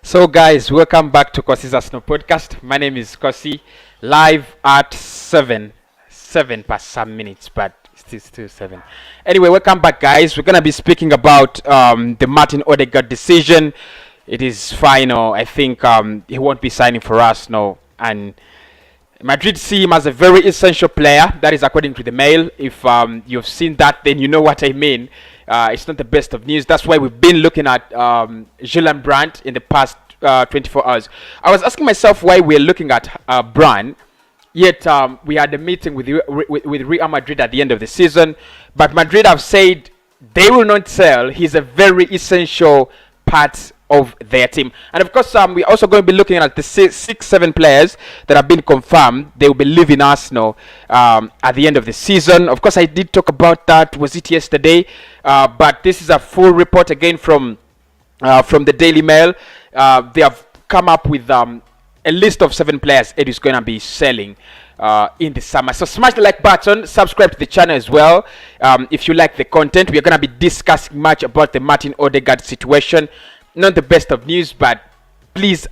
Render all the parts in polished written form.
So, guys, welcome back to Kosi's Arsenal podcast. My name is Kosi, live at 7 past some minutes, but still 7. Anyway, welcome back, guys. We're gonna be speaking about the Martin Odegaard decision. It is final. I think he won't be signing for us, no, and Madrid see him as a very essential player. That is according to the Mail. If you've seen that, then you know what I mean. It's not the best of news. That's why we've been looking at Julian Brandt in the past 24 hours. I was asking myself why we're looking at Brandt, yet we had a meeting with Real Madrid at the end of the season. But Madrid have said they will not sell. He's a very essential part of their team. And of course, we're also going to be looking at the 6-7 players that have been confirmed. They will be leaving Arsenal at the end of the season. Of course, I did talk about that. Was it yesterday? But this is a full report again from the Daily Mail. They have come up with a list of 7 players it is going to be selling in the summer. So smash the like button, subscribe to the channel as well if you like the content. We are going to be discussing much about the Martin Odegaard situation. Not the best of news, but please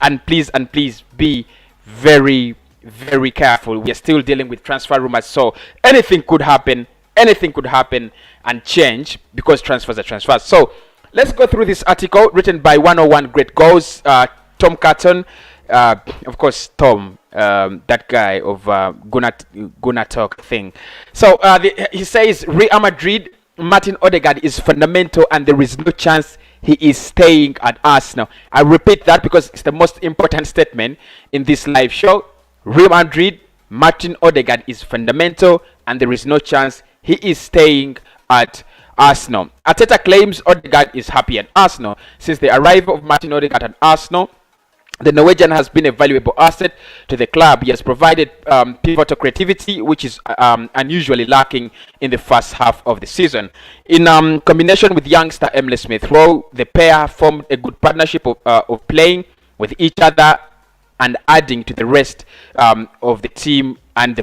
be very, very careful. We are still dealing with transfer rumors, so anything could happen and change because transfers are transfers. So let's go through this article written by 101 Great Goals, Tom Carton, of course Tom, that guy of Gonna Talk thing. So he says Real Madrid, Martin Odegaard is fundamental and there is no chance he is staying at Arsenal. I repeat that because it's the most important statement in this live show. Real Madrid, Martin Odegaard is fundamental and there is no chance he is staying at Arsenal. Arteta claims Odegaard is happy at Arsenal. Since the arrival of Martin Odegaard at Arsenal, the Norwegian has been a valuable asset to the club. He has provided pivotal creativity, which is unusually lacking in the first half of the season. In combination with youngster Emile Smith-Rowe, the pair formed a good partnership of playing with each other and adding to the rest of the team and the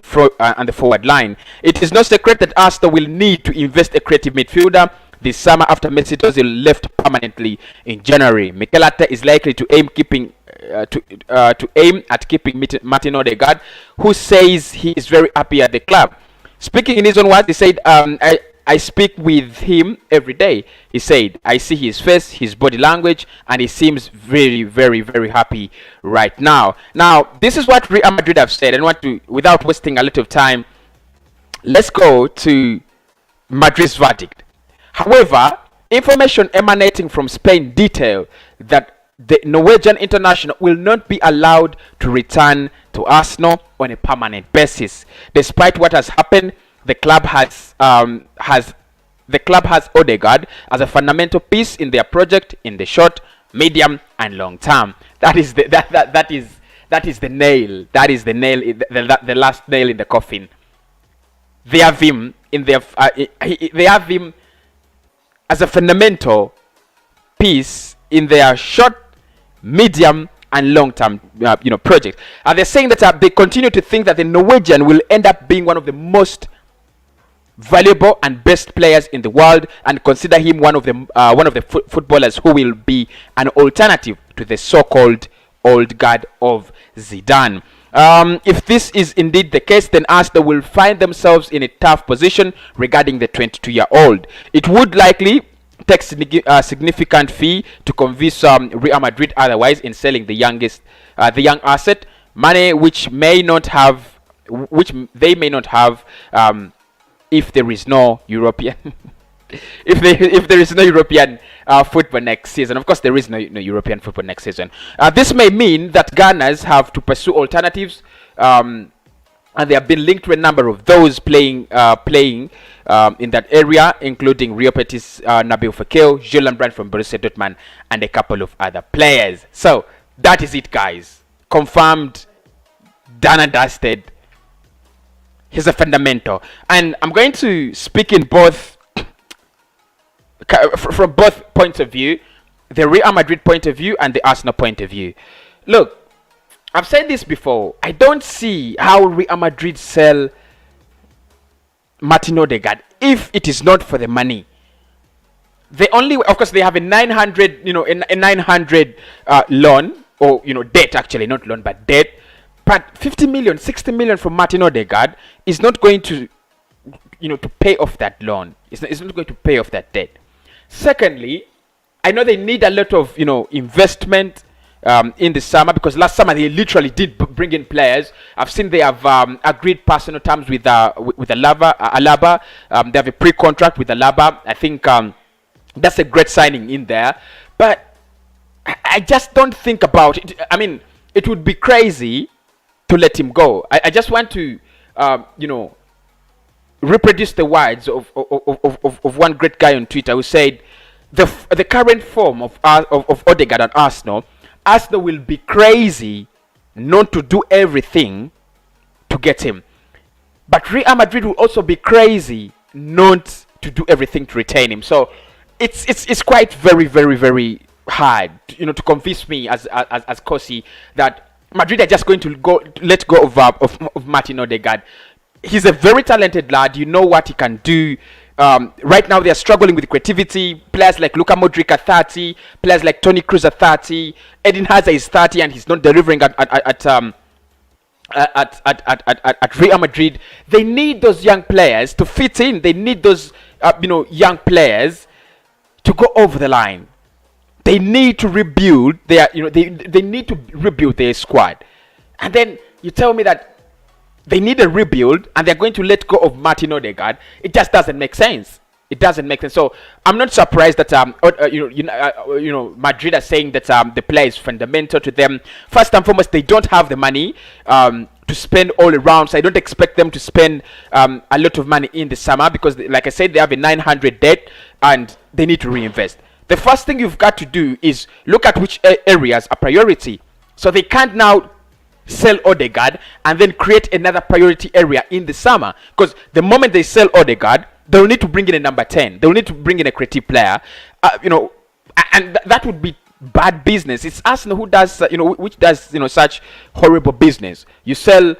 forward line. It is no secret that Arsenal will need to invest a creative midfielder this summer after Mesut Ozil left permanently in January. Mikel is likely to aim at keeping Martin Odegaard, who says he is very happy at the club. Speaking in his own words, he said, I speak with him every day. He said, I see his face, his body language, and he seems very, very, very happy right now. Now, this is what Real Madrid have said, and without wasting a lot of time, let's go to Madrid's verdict. However, information emanating from Spain detail that the Norwegian international will not be allowed to return to Arsenal on a permanent basis. Despite what has happened, the club has Odegaard as a fundamental piece in their project in the short, medium, and long term. That is the nail. That is the nail. The last nail in the coffin. They have him in their. They have him as a fundamental piece in their short, medium, and long-term, project. And they're saying that they continue to think that the Norwegian will end up being one of the most valuable and best players in the world, and consider him one of the footballers who will be an alternative to the so-called old guard of Zidane. If this is indeed the case, then Arsenal will find themselves in a tough position regarding the 22-year-old. It would likely take a significant fee to convince Real Madrid otherwise in selling the young asset, money which they may not have, if there is no European if there is no European football next season. Of course, there is no European football next season. This may mean that Gunners have to pursue alternatives, and they have been linked to a number of those playing in that area, including Real Betis, Nabil Fekir, Julian Brandt from Borussia Dortmund, and a couple of other players. So that is it, guys. Confirmed, done and dusted. He's a fundamental, and I'm going to speak in both from both points of view, the Real Madrid point of view and the Arsenal point of view. Look, I've said this before. I don't see how Real Madrid sell Martin Odegaard if it is not for the money. They only, of course, they have a 900 loan or debt actually, not loan but debt. But 50 million, 60 million from Martin Odegaard is not going to to pay off that loan. It's not going to pay off that debt. Secondly, I know they need a lot of investment in the summer, because last summer they literally did bring in players. I've seen they have agreed personal terms with Alaba. They have a pre-contract with Alaba. I think that's a great signing in there. But I just don't think about it. I mean, it would be crazy to let him go. I just want to reproduce the words of one great guy on Twitter who said the current form of Odegaard and Arsenal will be crazy not to do everything to get him. But Real Madrid will also be crazy not to do everything to retain him. So it's quite very, very, very hard to convince me as Kosi that Madrid are just going to let go of Martin Odegaard. He's a very talented lad. You know what he can do. Right now they are struggling with creativity. Players like Luka Modric are 30. Players like Toni Kroos are 30. Eden Hazard is 30 and he's not delivering at Real Madrid. They need those young players to fit in. They need those young players to go over the line. They need to rebuild their they need to rebuild their squad. And then you tell me that they need a rebuild and they're going to let go of Martin Odegaard. It just doesn't make sense. It doesn't make sense. So I'm not surprised that Madrid are saying that the player is fundamental to them. First and foremost, they don't have the money to spend all around. So I don't expect them to spend a lot of money in the summer, because like I said, they have a 900 debt and they need to reinvest. The first thing you've got to do is look at which areas are priority. So they can't now sell Odegaard and then create another priority area in the summer, because the moment they sell Odegaard, they'll need to bring in a number 10. They'll need to bring in a creative player, and that would be bad business. It's Arsenal who does which does such horrible business. You sell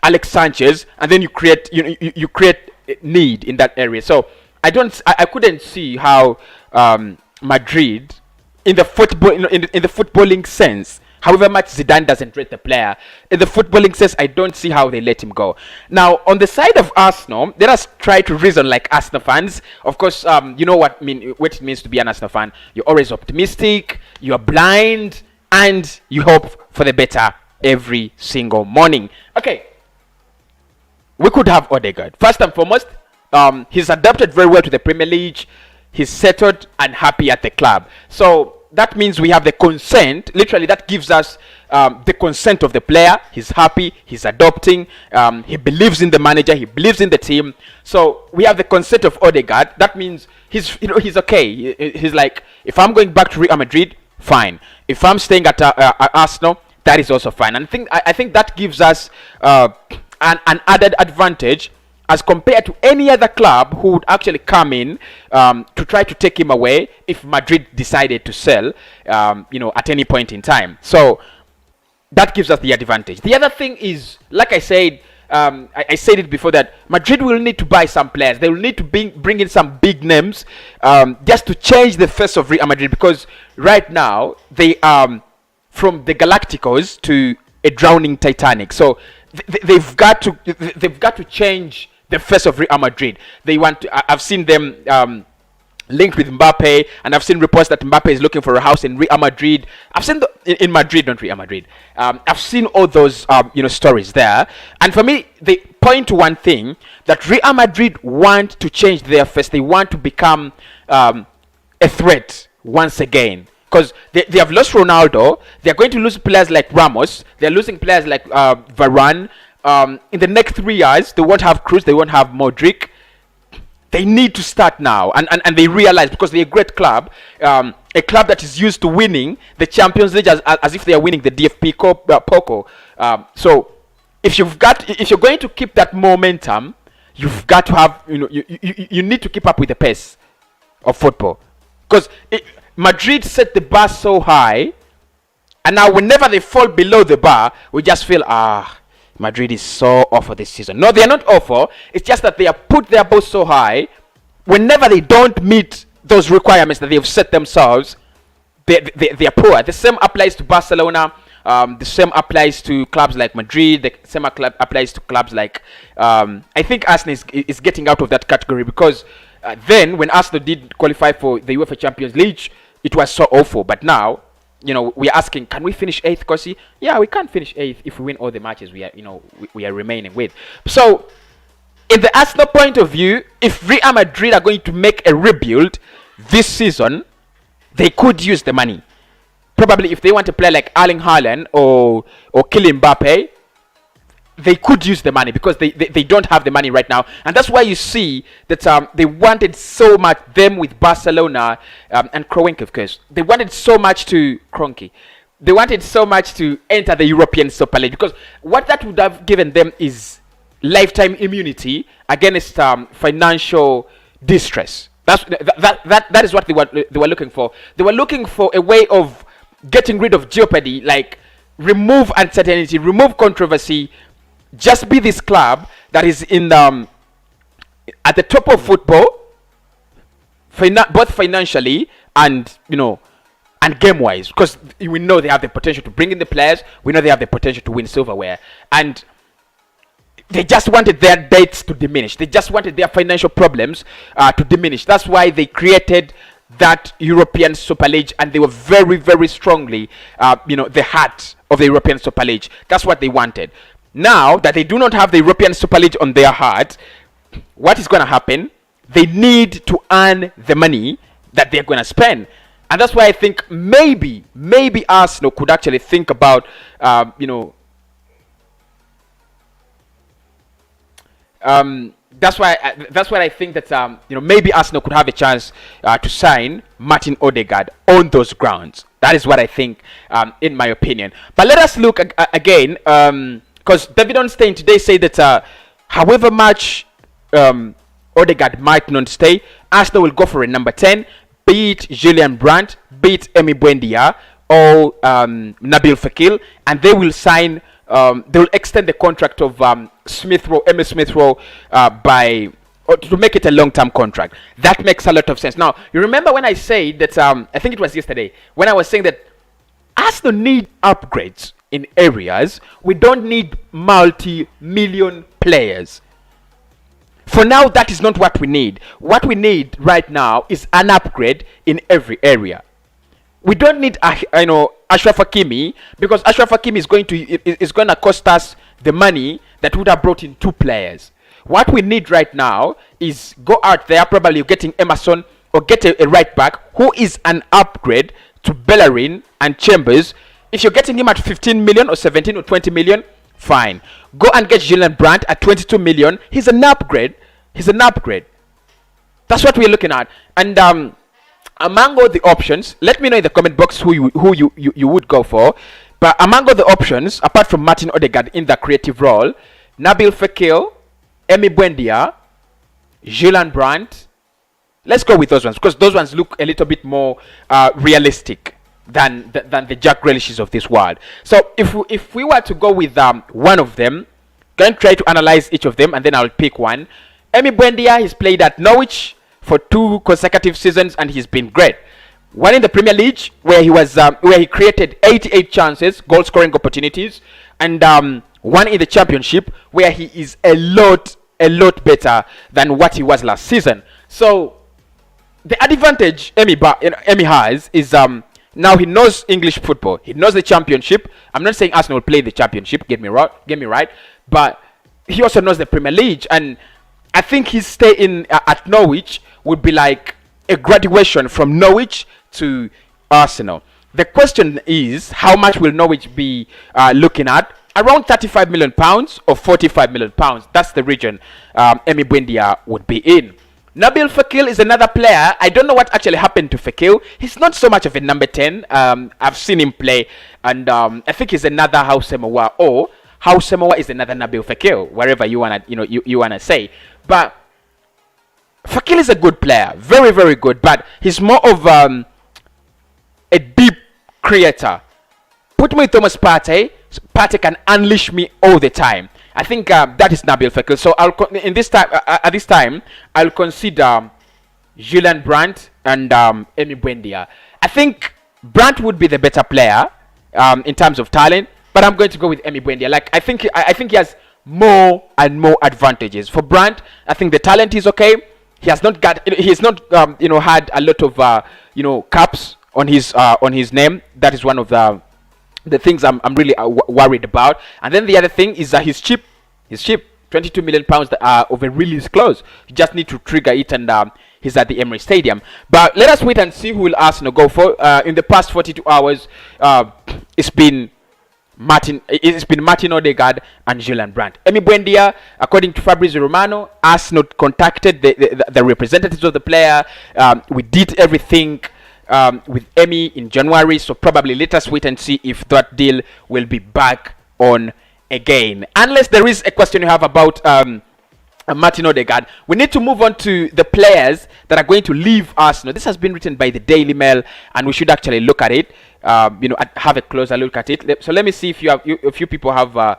Alex Sanchez and then you create you create need in that area. So I couldn't see how Madrid in the football in the footballing sense, however much Zidane doesn't rate the player, in the footballing sense, I don't see how they let him go. Now, on the side of Arsenal, let us try to reason like Arsenal fans. Of course, you know what it means to be an Arsenal fan. You're always optimistic, you're blind, and you hope for the better every single morning. Okay, we could have Odegaard. First and foremost, he's adapted very well to the Premier League. He's settled and happy at the club. So that means we have the consent. Literally, that gives us the consent of the player. He's happy. He's adopting. He believes in the manager. He believes in the team. So we have the consent of Odegaard. That means he's okay. He's like, if I'm going back to Real Madrid, fine. If I'm staying at Arsenal, that is also fine. And I think that gives us an added advantage as compared to any other club who would actually come in to try to take him away if Madrid decided to sell, at any point in time. So that gives us the advantage. The other thing is, like I said, I said it before, that Madrid will need to buy some players. They will need to bring in some big names just to change the face of Real Madrid, because right now they are from the Galacticos to a drowning Titanic. So they've got to change the face of Real Madrid. They want to, I've seen them linked with Mbappe, and I've seen reports that Mbappe is looking for a house in Real Madrid. I've seen in Madrid, not Real Madrid. I've seen all those stories there, and for me, they point to one thing, that Real Madrid want to change their face. They want to become a threat once again, because they have lost Ronaldo. They're going to lose players like Ramos. They're losing players like Varane. In the next 3 years, they won't have Kroos, they won't have Modric. They need to start now, and they realize, because they're a great club, a club that is used to winning the Champions League as if they are winning the DFB Poco. So if you're going to keep that momentum, you've got to have you need to keep up with the pace of football, because Madrid set the bar so high, and now whenever they fall below the bar, we just feel Madrid is so awful this season. No, they are not awful. It's just that they have put their bar so high. Whenever they don't meet those requirements that they have set themselves, they are poor. The same applies to Barcelona. The same applies to clubs like Madrid. The same applies to clubs like I think Arsenal is getting out of that category, because then when Arsenal did qualify for the UEFA Champions League, it was so awful. But now, we are asking, can we finish 8th, Kosi? Yeah, we can't finish 8th if we win all the matches we are remaining with. So, in the Arsenal point of view, if Real Madrid are going to make a rebuild this season, they could use the money. Probably if they want to play like Erling Haaland or Kylian Mbappe, they could use the money, because they don't have the money right now. And that's why you see that they wanted so much, them with Barcelona and Kroenke, of course. They wanted so much to Kroenke. They wanted so much to enter the European Super League, because what that would have given them is lifetime immunity against financial distress. That is what they were looking for. They were looking for a way of getting rid of jeopardy, like remove uncertainty, remove controversy. Just be this club that is in at the top of football, both financially and and game wise, because we know they have the potential to bring in the players. We know they have the potential to win silverware, and they just wanted their debts to diminish. They just wanted their financial problems to diminish. That's why they created that European Super League, and they were very, very strongly, the heart of the European Super League. That's what they wanted. Now that they do not have the European Super League on their heart, what is going to happen? They need to earn the money that they're going to spend. And that's why I think maybe Arsenal could actually think about, that's why I think that maybe Arsenal could have a chance to sign Martin Odegaard on those grounds. That is what I think, in my opinion. But let us look again, because David Onstein today said that however much Odegaard might not stay, Arsenal will go for a number 10, be it Julian Brandt, be it Emi Buendia, or Nabil Fekir, and they will sign. They will extend the contract of Emil Smith Rowe to make it a long-term contract. That makes a lot of sense. Now, you remember when I said that, I think it was yesterday, when I was saying that Arsenal need upgrades in areas. We don't need multi-million players. For now, that is not what we need. What we need right now is an upgrade in every area. We don't need Achraf Hakimi, because Achraf Hakimi is going to cost us the money that would have brought in 2 players. What we need right now is go out there, probably getting Emerson, or get a right back who is an upgrade to Bellerin and Chambers. If you're getting him at 15 million or 17 or 20 million, fine. Go and get Julian Brandt at 22 million. He's an upgrade. That's what we're looking at. And among all the options, let me know in the comment box who you would go for. But among all the options, apart from Martin Odegaard in the creative role, Nabil Fekir, Emi Buendia, Julian Brandt, let's go with those ones, because those ones look a little bit more realistic than the Jack Grealishes of this world. So if we were to go with one of them, going to try to analyze each of them, and then I'll pick one. Emi Buendia, he's played at Norwich for 2 consecutive seasons, and he's been great. One in the Premier League, where he created 88 chances, goal scoring opportunities, and one in the Championship, where he is a lot better than what he was last season. So the advantage Emi has is now he knows English football. He knows the Championship. I'm not saying Arsenal will play the Championship, get me right, but he also knows the Premier League, and I think his stay at Norwich would be like a graduation from Norwich to Arsenal. The question is, how much will Norwich be looking at? Around 35 million pounds or 45 million pounds. That's the region Emi Buendia would be in. Nabil Fekir is another player. I don't know what actually happened to Fekir. He's not so much of a number 10. I've seen him play, and I think he's another Hausemowa, or Hausemowa is another Nabil Fekir, wherever you wanna say. But Fekir is a good player, very, very good, but he's more of a deep creator. Put me with Thomas Partey. Partey can unleash me all the time. I think that is Nabil Fekir. So at this time, I'll consider Julian Brandt and Emi Buendia. I think Brandt would be the better player in terms of talent, but I'm going to go with Emi Buendia. Like I think he has more and more advantages. For Brandt, I think the talent is okay. He's not had a lot of caps on his name. That is one of the things I'm really worried about. And then the other thing is that he's cheap. He's cheap. 22 million pounds of a release clause. You just need to trigger it, and he's at the Emirates Stadium. But let us wait and see who will Arsenal go for. In the past 42 hours, it's been Martin Odegaard and Julian Brandt. Emi Buendia, according to Fabrizio Romano, Arsenal contacted the representatives of the player. We did everything with Emi in January, so probably let us wait and see if that deal will be back on again. Unless there is a question you have about Martin Odegaard, we need to move on to the players that are going to leave Arsenal. This has been written by the Daily Mail, and we should actually look at it. Have a closer look at it. So let me see if you people have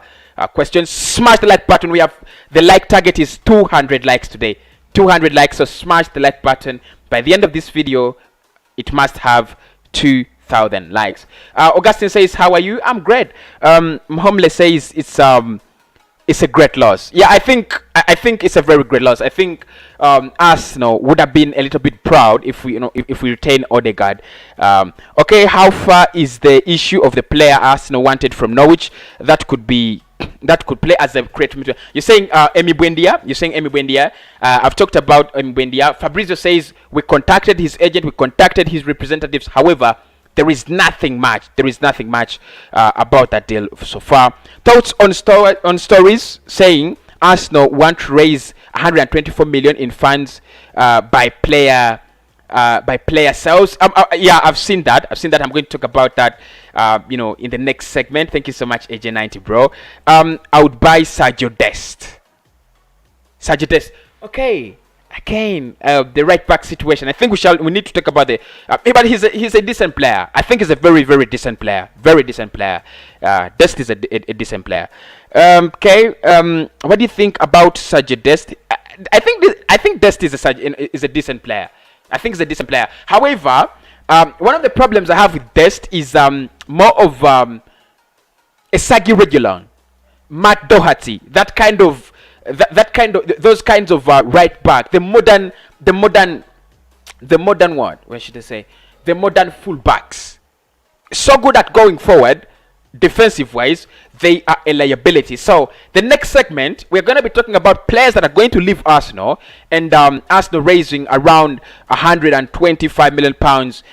questions. Smash the like button. We have the like target is 200 likes today. 200 likes. So smash the like button. By the end of this video, it must have 2,000 likes. Augustine says, "How are you?" I'm great. Homeless says it's a great loss. Yeah, I think it's a very great loss. I think Arsenal would have been a little bit proud if we retain Odegaard. Okay, how far is the issue of the player Arsenal wanted from Norwich? That could play as a creative midfielder. You're saying Emi Buendia. I've talked about Emi Buendia. Fabrizio says we contacted his agent, we contacted his representatives. However, there is nothing much about that deal so far. Thoughts on stories saying Arsenal want to raise 124 million in funds by player sales. Yeah, I've seen that. I'm going to talk about that in the next segment. Thank you so much, AJ90 bro. I would buy Sergio Dest. Okay. Again, the right back situation. I think we need to talk about but he's a decent player. I think he's a very, very decent player. Dest is a decent player. Okay. What do you think about Sergio Dest? I think Dest is a decent player. I think he's a decent player. However, one of the problems I have with Dest is more of a Sagi Regulon, Matt Doherty, those kinds of right back, the modern what? What should I say? The modern fullbacks, so good at going forward, defensive wise, they are a liability. So the next segment, we're going to be talking about players that are going to leave Arsenal, and Arsenal raising around 125 million pounds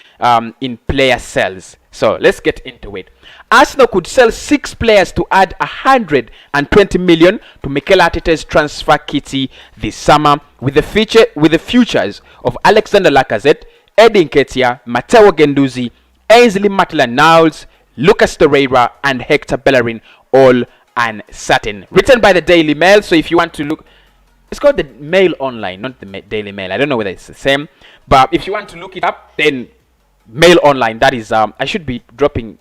in player sales. So let's get into it. Arsenal could sell 6 players to add 120 million to Mikel Arteta's transfer kitty this summer, with the futures of Alexander Lacazette, Eddie Nketiah, Matteo Guendouzi, Ainsley Maitland-Niles, Lucas Torreira, and Hector Bellerin all uncertain. Written by the Daily Mail. So if you want to look, it's called the Mail Online, not the Daily Mail. I don't know whether it's the same, but if you want to look it up, then Mail Online. That is I should be dropping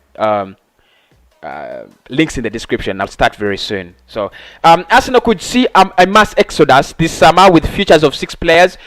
links in the description. I'll start very soon. So Arsenal could see a mass exodus this summer, with futures of 6 players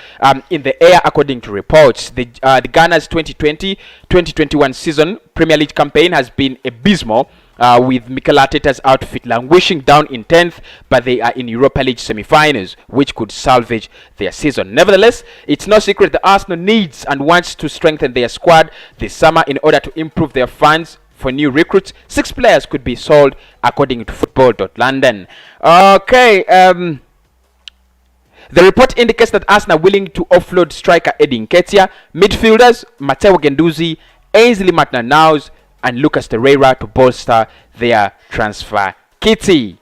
in the air, according to reports. The Gunners' 2020-2021 season Premier League campaign has been abysmal, with Mikel Arteta's outfit languishing down in 10th, but they are in Europa League semi-finals, which could salvage their season. Nevertheless, it's no secret that Arsenal needs and wants to strengthen their squad this summer in order to improve their funds for new recruits. 6 players could be sold, according to football.london. Okay, the report indicates that Arsenal are willing to offload striker Eddie Nketiah, midfielders Matteo Guendouzi, Ainsley Maitland-Niles, and Lucas Torreira to bolster their transfer kitty.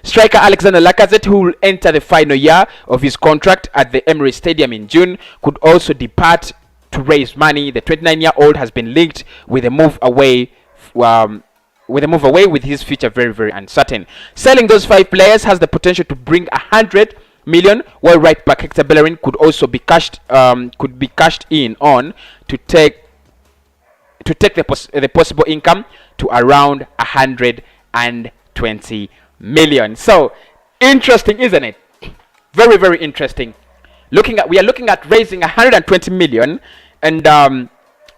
Striker Alexander Lacazette, who will enter the final year of his contract at the Emirates Stadium in June, could also depart to raise money. The 29-year-old has been linked with a move away, with his future very, very uncertain. Selling those 5 players has the potential to bring 100 million, while right back Hector Bellerin could also be cashed in on to take the possible income to around 120 million. So interesting, isn't it? Very, very interesting. We are looking at raising 120 million, and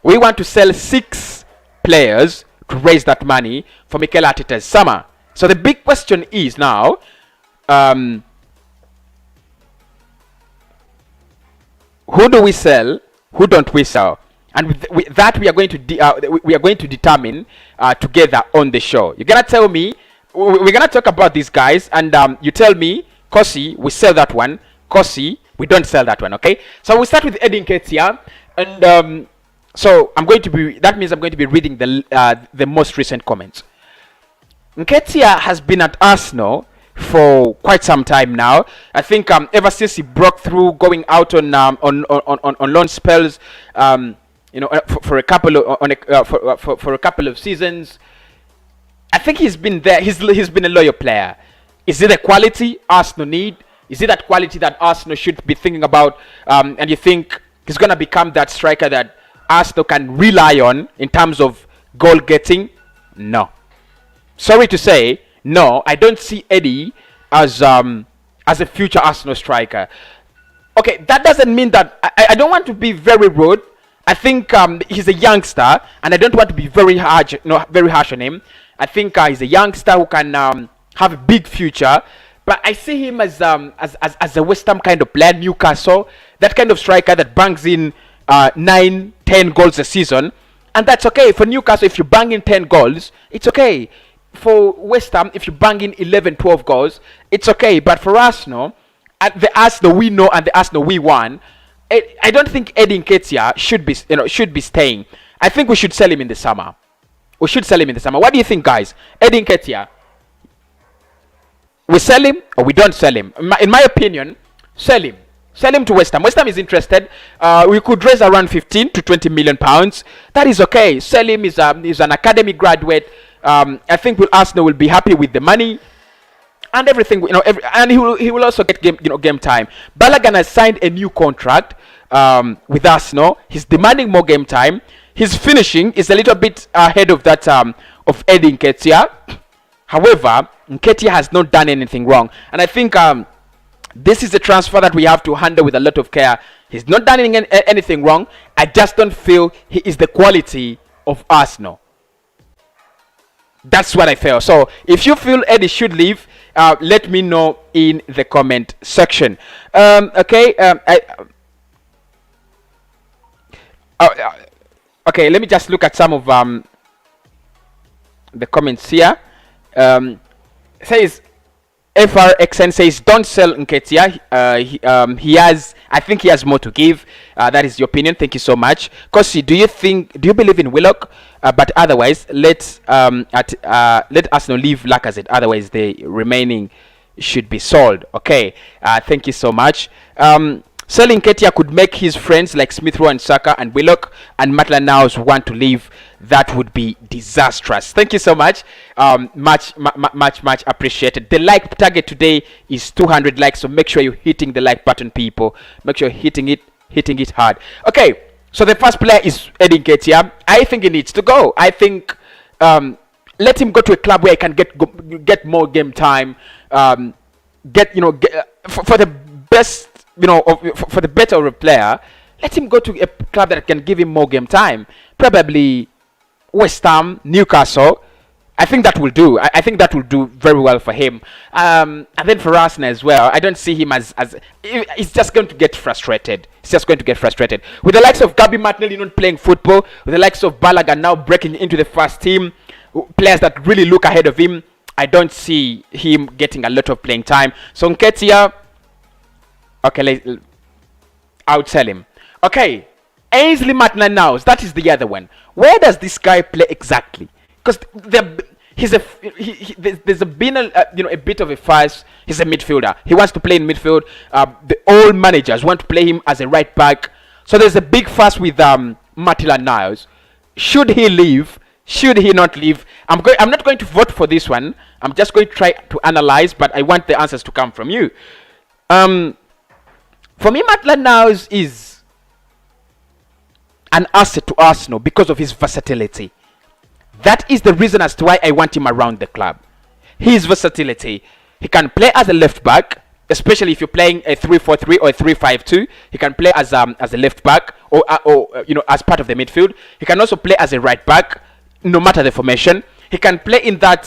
We want to sell 6 players to raise that money for Mikel Arteta's summer. So the big question is now, who do we sell? Who don't we sell? And with that, we are going to determine together on the show. You're gonna tell me. We're gonna talk about these guys, and you tell me, Kosi, we sell that one. Kosi, we don't sell that one. Okay. So we start with Eddie Nketiah, and so I'm going to be. That means I'm going to be reading the most recent comments. Nketiah has been at Arsenal for quite some time now. I think ever since he broke through, going out on loan spells, for a couple of for a couple of seasons. I think he's been there. He's been a loyal player. Is it a quality Arsenal need? Is it that quality that Arsenal should be thinking about? And you think he's gonna become that striker that Arsenal can rely on in terms of goal getting? No. Sorry to say, no. I don't see Eddie as a future Arsenal striker. Okay, that doesn't mean that I don't want to be very rude. I think he's a youngster, and I don't want to be very harsh on him. I think he's a youngster who can have a big future, but I see him as a West Ham kind of player, Newcastle, that kind of striker that bangs in 9, 10 goals a season, and that's okay. For Newcastle, if you bang in 10 goals, it's okay. For West Ham, if you bang in 11, 12 goals, it's okay. But for Arsenal, the Arsenal we know and the Arsenal we won, I don't think Eddie Nketiah should be staying. I think we should sell him in the summer. We should sell him in the summer. What do you think, guys? Eddie Nketiah, we sell him or we don't sell him? In my opinion, sell him. Sell him to West Ham. West Ham is interested. We could raise around 15 to 20 million pounds. That is okay. Sell him. He's an academy graduate. I think Arsenal will be happy with the money and everything. And he will also get game time. Balogun has signed a new contract with Arsenal. He's demanding more game time. His finishing is a little bit ahead of that of Eddie Nketiah. However, Nketiah has not done anything wrong, and I think this is a transfer that we have to handle with a lot of care. He's not done anything wrong. I just don't feel he is the quality of Arsenal. That's what I feel. So if you feel Eddie should leave, let me know in the comment section. Okay. Okay, let me just look at some of the comments here. Says FRXN says don't sell Nketiah. I think he has more to give. That is your opinion. Thank you so much. Kosi, do you believe in Willock? But otherwise, let Arsenal leave Lacazette. Otherwise, the remaining should be sold. Okay. Thank you so much. Selling Nketiah could make his friends like Smith Rowe and Saka and Willock and Maitland-Niles want to leave. That would be disastrous. Thank you so much. Much appreciated. The like target today is 200 likes, so make sure you're hitting the like button, people. Make sure you're hitting it hard. Okay, so the first player is Eddie Nketiah. I think he needs to go. I think let him go to a club where he can get more game time. For the best. For the better of a player, let him go to a club that can give him more game time. Probably West Ham, Newcastle. I think that will do. I think that will do very well for him. And then for Arsenal as well, I don't see him as he's just going to get frustrated. He's just going to get frustrated. With the likes of Gabby Martinelli not playing football, with the likes of Balogun now breaking into the first team, players that really look ahead of him, I don't see him getting a lot of playing time. So Nketiah, okay, I would sell him. Okay, Ainsley Maitland-Niles, that is the other one. Where does this guy play exactly? Because there's been a bit of a fuss. He's a midfielder. He wants to play in midfield. All managers want to play him as a right back. So there's a big fuss with Maitland-Niles. Should he leave? Should he not leave? I'm not going to vote for this one. I'm just going to try to analyze, but I want the answers to come from you. For me, Maitland-Niles is an asset to Arsenal because of his versatility. That is the reason as to why I want him around the club. His versatility. He can play as a left back, especially if you're playing a 3-4-3 or a 3-5-2. He can play as a left back, or as part of the midfield. He can also play as a right back, no matter the formation. He can play in that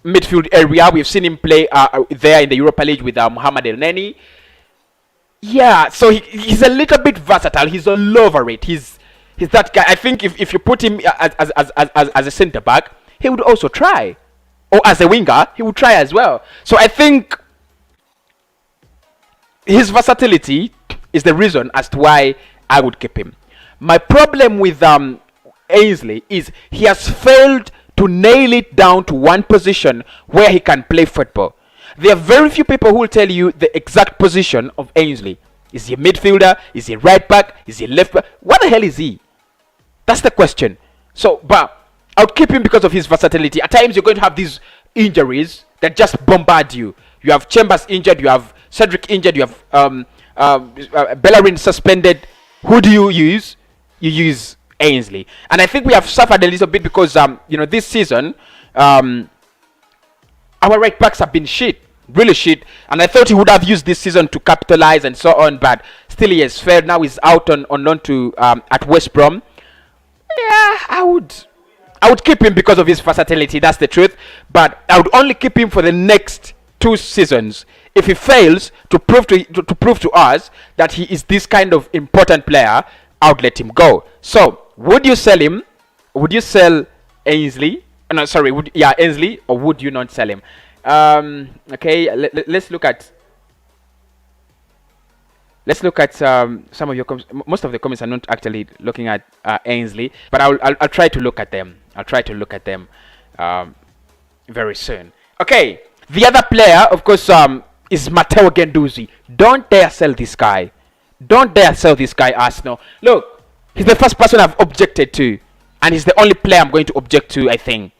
midfield area. We've seen him play there in the Europa League with Mohamed El Neni. Yeah, so he's a little bit versatile. He's all over it. He's that guy. I think if you put him as a centre back, he would also try, or as a winger, he would try as well. So I think his versatility is the reason as to why I would keep him. My problem with Ainsley is he has failed to nail it down to one position where he can play football. There are very few people who will tell you the exact position of Ainsley. Is he a midfielder? Is he a right back? Is he a left back? What the hell is he? That's the question. So, but I would keep him because of his versatility. At times, you're going to have these injuries that just bombard you. You have Chambers injured. You have Cedric injured. You have Bellerin suspended. Who do you use? You use Ainsley. And I think we have suffered a little bit because, this season, our right backs have been shit. Really shit. And I thought he would have used this season to capitalize and so on. But still he has failed. Now he's out on loan to at West Brom. Yeah, I would keep him because of his versatility. That's the truth. But I would only keep him for the next 2 seasons. If he fails to prove to us that he is this kind of important player, I would let him go. So, would you sell him? Would you sell Ainsley? No, sorry. Ainsley, or would you not sell him? Okay, let's look at. Let's look at some of your comments. Most of the comments are not actually looking at Ainsley, but I'll try to look at them. I'll try to look at them very soon. Okay, the other player, of course, is Matteo Guendouzi. Don't dare sell this guy. Don't dare sell this guy, Arsenal. Look, he's the first person I've objected to, and he's the only player I'm going to object to, I think.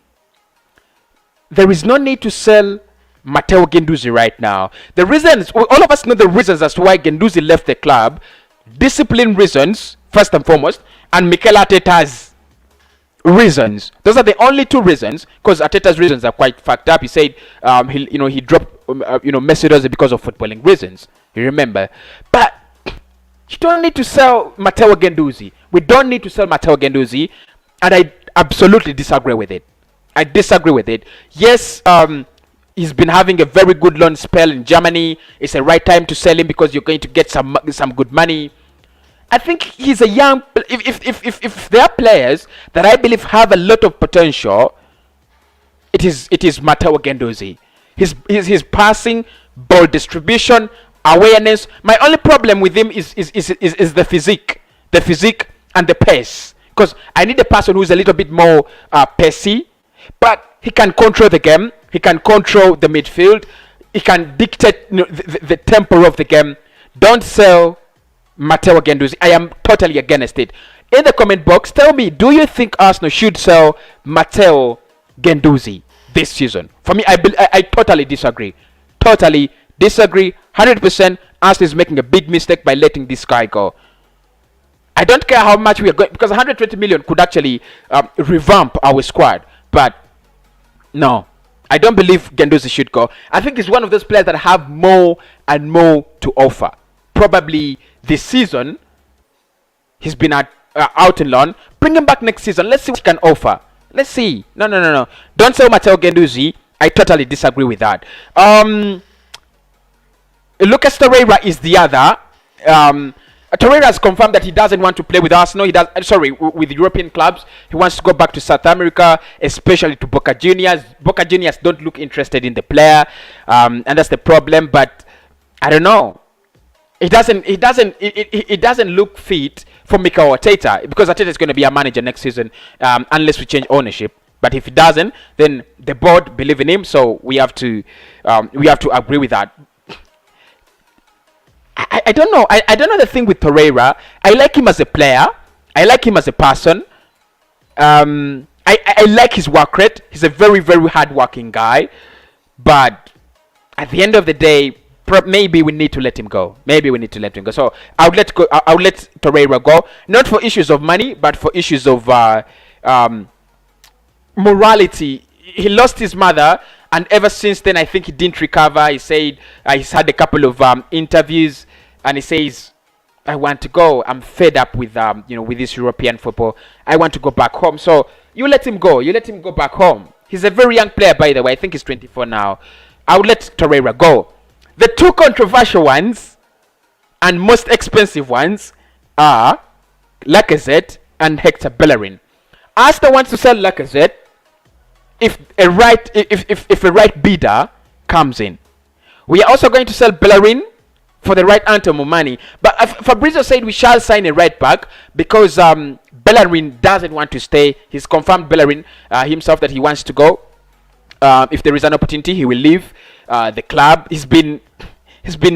There is no need to sell Matteo Guendouzi right now. The reasons, all of us know the reasons as to why Guendouzi left the club. Discipline reasons, first and foremost, and Mikel Arteta's reasons. Those are the only 2 reasons, because Arteta's reasons are quite fucked up. He said he dropped Mesut Ozil because of footballing reasons. You remember? But you don't need to sell Matteo Guendouzi. We don't need to sell Matteo Guendouzi, and I absolutely disagree with it. I disagree with it. Yes, he's been having a very good loan spell in Germany. It's the right time to sell him because you're going to get some good money. I think he's a young. If there are players that I believe have a lot of potential, it is Matteo Guendouzi. His passing, ball distribution, awareness. My only problem with him is the physique and the pace. Because I need a person who's a little bit more pacey. But he can control the game. He can control the midfield. He can dictate the tempo of the game. Don't sell Matteo Guendouzi. I am totally against it. In the comment box, tell me, do you think Arsenal should sell Matteo Guendouzi this season? For me, I totally disagree. Totally disagree. 100%. Arsenal is making a big mistake by letting this guy go. I don't care how much we are going, because 120 million could actually revamp our squad. But no, I don't believe Guendouzi should go. I think he's one of those players that have more and more to offer. Probably this season, he's been out in loan. Bring him back next season. Let's see what he can offer. Let's see. No. Don't sell Matteo Guendouzi. I totally disagree with that. Lucas Torreira is the other. Torreira has confirmed that he doesn't want to play with Arsenal. With European clubs. He wants to go back to South America, especially to Boca Juniors. Boca Juniors don't look interested in the player, and that's the problem. But I don't know. It doesn't look fit for Mikel Arteta, because Arteta is going to be our manager next season, unless we change ownership. But if he doesn't, then the board believe in him, so we have to agree with that. I don't know. I don't know the thing with Torreira. I like him as a player. I like him as a person. I like his work rate. He's a very, very hard-working guy. But at the end of the day, maybe we need to let him go. So I would let Torreira go, not for issues of money, but for issues of morality. He lost his mother, and ever since then, I think he didn't recover. He said he's had a couple of interviews, and he says I want to go. I'm fed up with with this European football. I want to go back home. So you let him go. You let him go back home. He's a very young player, by the way. I think he's 24 now. I would let Torreira go. The two controversial ones and most expensive ones are Lacazette and Hector Bellerin. Arsenal wants to sell Lacazette if a right bidder comes in. We are also going to sell Bellerin for the right amount of money. But Fabrizio said we shall sign a right back because Bellerin doesn't want to stay. He's confirmed Bellerin himself that he wants to go. If there is an opportunity, he will leave the club. He's been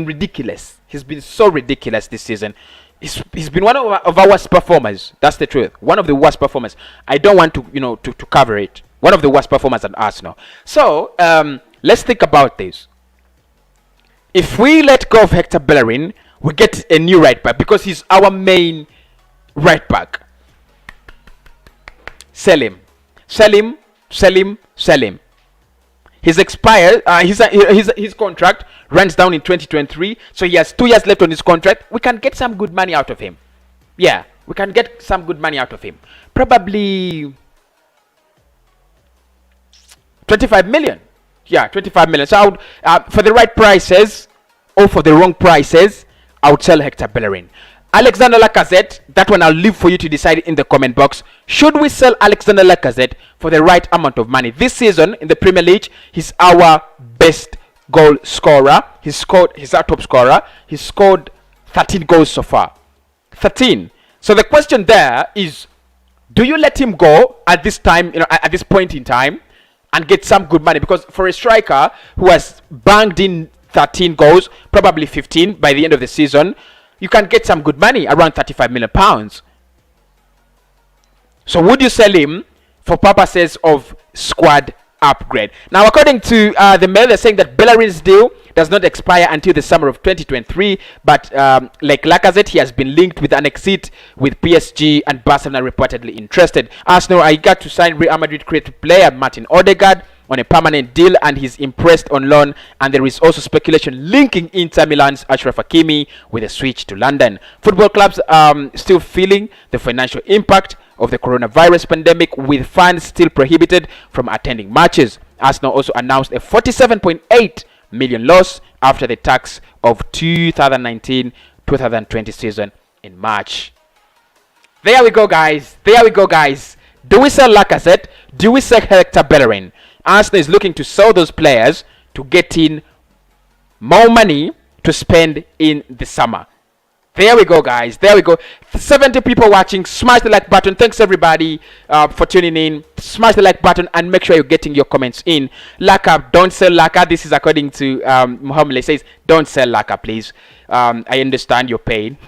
ridiculous. He's been so ridiculous this season. He's been one of our worst performers. That's the truth. One of the worst performers. I don't want to to cover it. One of the worst performers at Arsenal. So let's think about this. If we let go of Hector Bellerin, we get a new right back because he's our main right back. Sell him. Sell him. Sell him. Sell him. He's expired. His contract runs down in 2023, so he has 2 years left on his contract. We can get some good money out of him. Yeah, we can get some good money out of him. Probably 25 million. Yeah, 25 million. So I would, for the right prices or for the wrong prices, I would sell Hector Bellerin. Alexander Lacazette, that one I'll leave for you to decide in the comment box. Should we sell Alexander Lacazette for the right amount of money? This season in the Premier League, he's our best goal scorer. He's our top scorer. He scored 13 goals so far. 13. So the question there is, do you let him go at this time, at this point in time, and get some good money? Because for a striker who has banged in 13 goals, probably 15 by the end of the season, you can get some good money, around 35 million pounds. So would you sell him for purposes of squad upgrade? Now, according to the Mail, they're saying that Bellerin's deal does not expire until the summer of 2023. But like Lacazette, he has been linked with an exit with PSG, and Barcelona reportedly interested. Arsenal are eager to sign Real Madrid creative player Martin Odegaard on a permanent deal, and he's impressed on loan. And there is also speculation linking Inter Milan's Achraf Hakimi with a switch to London. Football clubs still feeling the financial impact of the coronavirus pandemic, with fans still prohibited from attending matches. Arsenal also announced a 47.8 million loss after the tax of 2019-2020 season in March. There we go, guys. There we go, guys. Do we sell Lacazette? Do we sell Hector Bellerin? Arsenal is looking to sell those players to get in more money to spend in the summer. There we go, guys. There we go. 70 people watching. Smash the like button. Thanks, everybody, for tuning in. Smash the like button and make sure you're getting your comments in. Laka, don't sell Laka. This is according to Mohammed. Says, don't sell Laka, please. I understand your pain.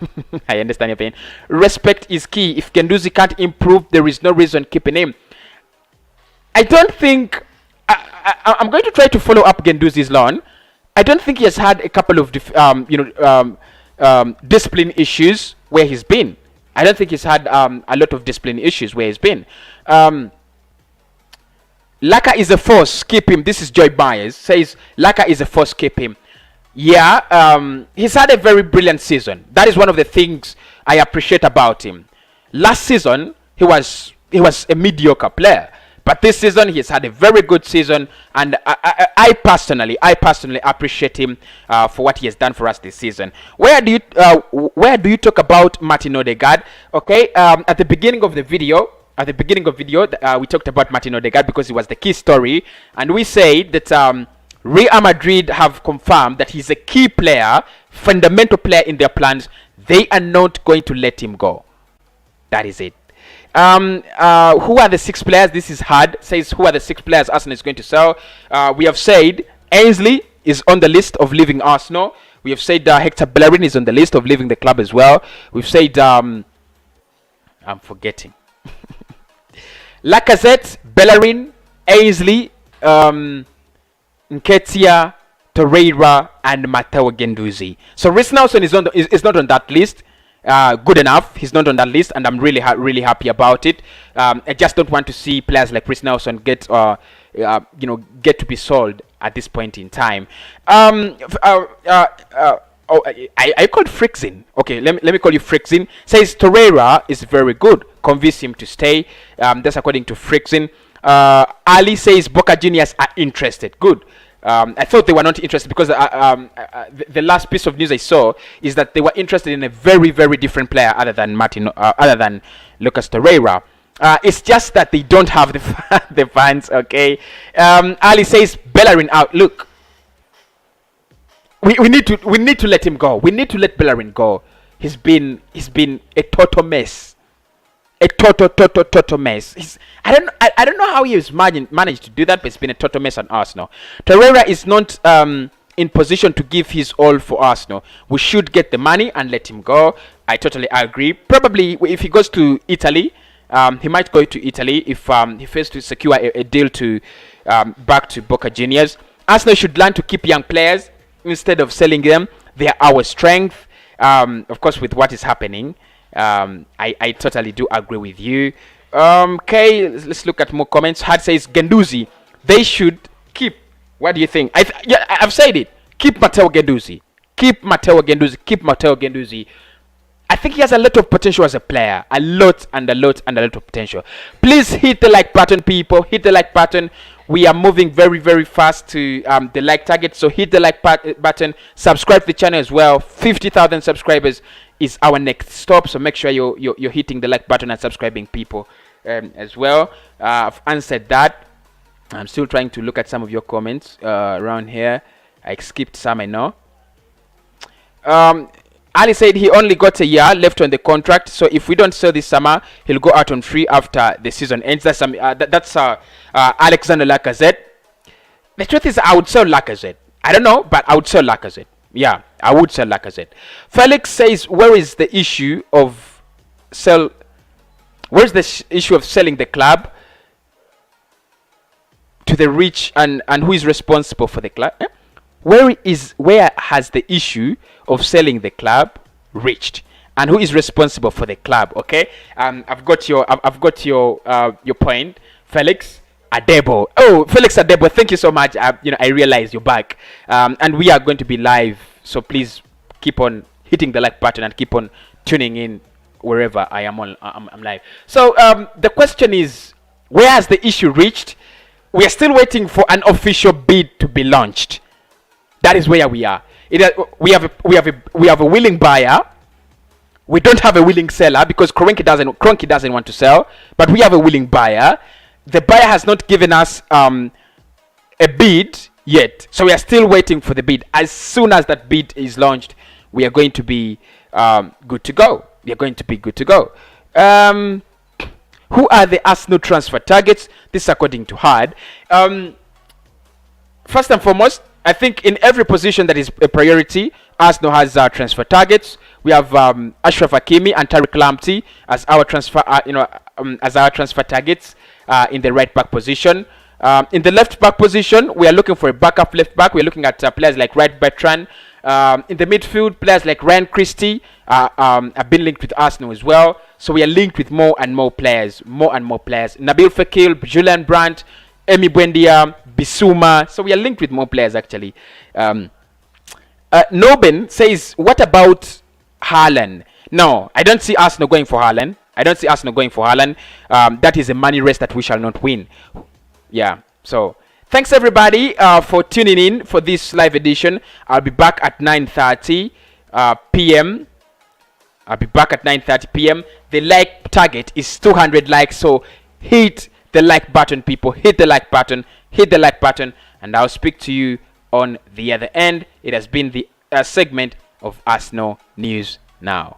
I understand your pain. Respect is key. If Guendouzi can't improve, there is no reason keeping him. I don't think... I'm going to try to follow up Guendouzi's loan. I don't think he has had a couple of discipline issues where he's been. I don't think he's had a lot of discipline issues where he's been. Laka is a force, keep him. This is Joy Byers says Laka is a force, keep him. Yeah, he's had a very brilliant season. That is one of the things I appreciate about him. Last season he was a mediocre player. But this season, he's had a very good season, and I personally appreciate him for what he has done for us this season. Where do you talk about Martin Odegaard? Okay, at the beginning of the video, we talked about Martin Odegaard because he was the key story, and we said that Real Madrid have confirmed that he's a key player, fundamental player in their plans. They are not going to let him go. That is it. Who are the 6 players? This is hard. Says who are the 6 players Arsenal is going to sell. We have said Ainsley is on the list of leaving Arsenal. We have said Hector Bellerin is on the list of leaving the club as well. We've said I'm forgetting Lacazette, Bellerin, Ainsley, Nketiah, Torreira, and Matteo Guendouzi. So Reece Nelson is not on that list. Good enough. He's not on that list, and I'm really happy about it. I just don't want to see players like Reece Nelson get to be sold at this point in time. Oh, I called Frickzin. Okay, let me call you Frickzin. Says Torreira is very good. Convince him to stay. That's according to Frickzin. Ali says Boca Juniors are interested. Good. I thought they were not interested because the last piece of news I saw is that they were interested in a very, very different player other than Lucas Torreira. It's just that they don't have the fans. Okay. Ali says Bellerin out. Look, we need to let him go. We need to let Bellerin go. He's been a total mess. A total mess. I don't know how he has managed to do that, but it's been a total mess on Arsenal. Torreira is not in position to give his all for Arsenal. We should get the money and let him go. I totally agree. Probably if he goes to Italy, he might go to Italy if he fails to secure a deal to back to Boca Juniors. Arsenal should learn to keep young players instead of selling them. They are our strength. Of course, with what is happening. I totally do agree with you. Okay, let's look at more comments. Had says Genduzi, they should keep. What do you think? I've said it. Keep Matteo Genduzi. Keep Matteo Genduzi. I think he has a lot of potential as a player. A lot of potential. Please hit the like button, people. Hit the like button. We are moving very, very fast to the like target. So hit the like button. Subscribe to the channel as well. 50,000 subscribers is our next stop. So make sure you're hitting the like button and subscribing, people, as well. I've answered that. I'm still trying to look at some of your comments around here. I skipped some, I know. Ali said he only got a year left on the contract, so if we don't sell this summer, he'll go out on free after the season ends. That's Alexander Lacazette. The truth is, I would sell Lacazette. I don't know, but I would sell Lacazette. Yeah, I would sell Lacazette. Felix says, where is the issue of selling the club to the rich, and who is responsible for the club? Where has the issue of selling the club reached, and who is responsible for the club? Okay, I've got your point, Felix Adebo. Oh, Felix Adebo, thank you so much. I realize you're back, and we are going to be live, so please keep on hitting the like button and keep on tuning in wherever I am I'm live. So the question is, where has the issue reached? We are still waiting for an official bid to be launched. That is where we are. We have a willing buyer. We don't have a willing seller because Kroenke doesn't want to sell. But we have a willing buyer. The buyer has not given us a bid yet, so we are still waiting for the bid. As soon as that bid is launched, we are going to be good to go. We are going to be good to go. Who are the Arsenal transfer targets? This is according to Hard. First and foremost, I think in every position that is a priority, Arsenal has transfer targets. We have Ashraf Hakimi and Tariq Lamptey as our transfer, targets in the right back position. In the left back position, we are looking for a backup left back. We are looking at players like Wright Bertrand. In the midfield, players like Ryan Christie have been linked with Arsenal as well. So we are linked with more and more players. Nabil Fekir, Julian Brandt, Emi Buendia, Bissouma. So we are linked with more players, actually. Noben says, what about Haaland? No, I don't see Arsenal going for Haaland. That is a money race that we shall not win. Yeah, so thanks everybody for tuning in for this live edition. I'll be back at 9:30 p.m. The like target is 200 likes, so hit the like button, people. Hit the like button, and I'll speak to you on the other end. It has been the segment of Arsenal News Now.